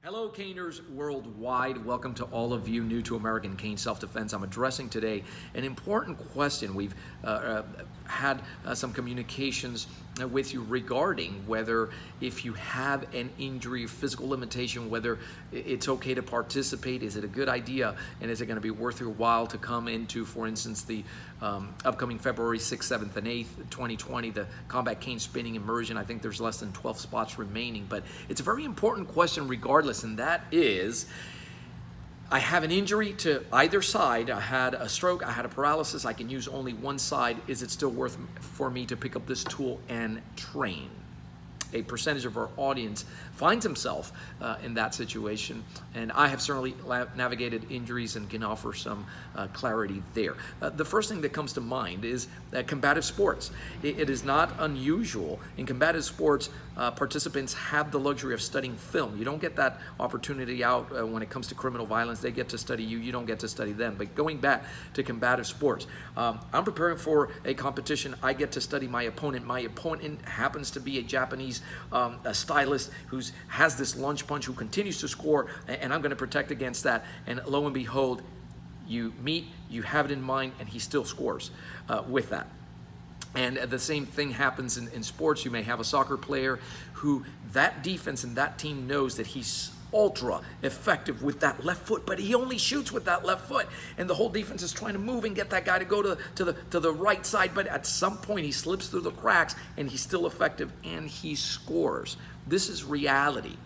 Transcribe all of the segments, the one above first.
Hello, caners worldwide. Welcome to all of you new to American Cane Self-Defense. I'm addressing today an important question. We've had some communications with you regarding whether if you have an injury, physical limitation, whether it's okay to participate. Is it a good idea? And is it going to be worth your while to come into, for instance, the upcoming February 6th, 7th, and 8th, 2020, the Combat Cane Spinning Immersion? I think there's less than 12 spots remaining, but it's a very important question regardless, and that is, I have an injury to either side. I had a stroke, I had a paralysis, I can use only one side. Is it still worth for me to pick up this tool and train? A percentage of our audience finds himself in that situation, and I have certainly navigated injuries and can offer some clarity there. The first thing that comes to mind is combative sports. It is not unusual. In combative sports, participants have the luxury of studying film. You don't get that opportunity out when it comes to criminal violence. They get to study you, you don't get to study them. But going back to combative sports, I'm preparing for a competition. I get to study my opponent. My opponent happens to be a Japanese a stylist who has this lunge punch, who continues to score, and I'm going to protect against that. And lo and behold, you meet, you have it in mind, and he still scores with that. And the same thing happens in sports. You may have a soccer player who that defense and that team knows that he's ultra effective with that left foot, but he only shoots with that left foot, and the whole defense is trying to move and get that guy to go to the right side, but at some point he slips through the cracks and he's still effective and he scores. This is reality.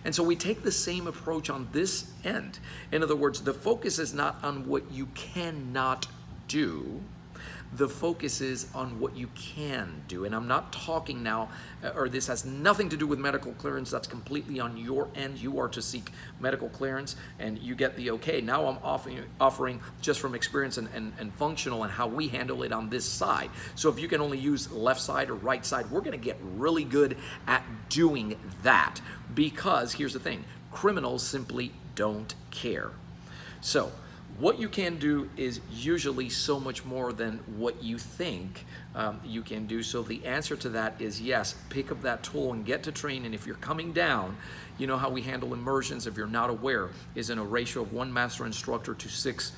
And so we take the same approach on this end. In other words, the focus is not on what you cannot do. The focus is on what you can do. And I'm not talking now, or this has nothing to do with medical clearance. That's completely on your end. You are to seek medical clearance and you get the okay. Now I'm offering just from experience and functional and how we handle it on this side. So if you can only use left side or right side, we're gonna get really good at doing that, because here's the thing, criminals simply don't care. So what you can do is usually so much more than what you think you can do. So the answer to that is yes, pick up that tool and get to train. And if you're coming down, you know how we handle immersions, if you're not aware, is in a ratio of 1 master instructor to 6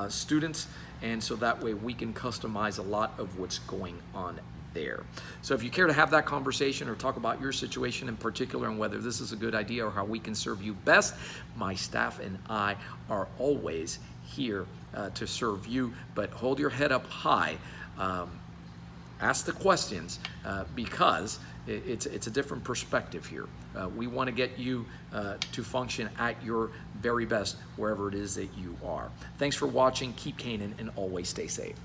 students. And so that way we can customize a lot of what's going on there. So if you care to have that conversation or talk about your situation in particular and whether this is a good idea or how we can serve you best, my staff and I are always here to serve you. But hold your head up high, ask the questions, because it's a different perspective here. We want to get you to function at your very best wherever it is that you are. Thanks for watching. Keep caning and always stay safe.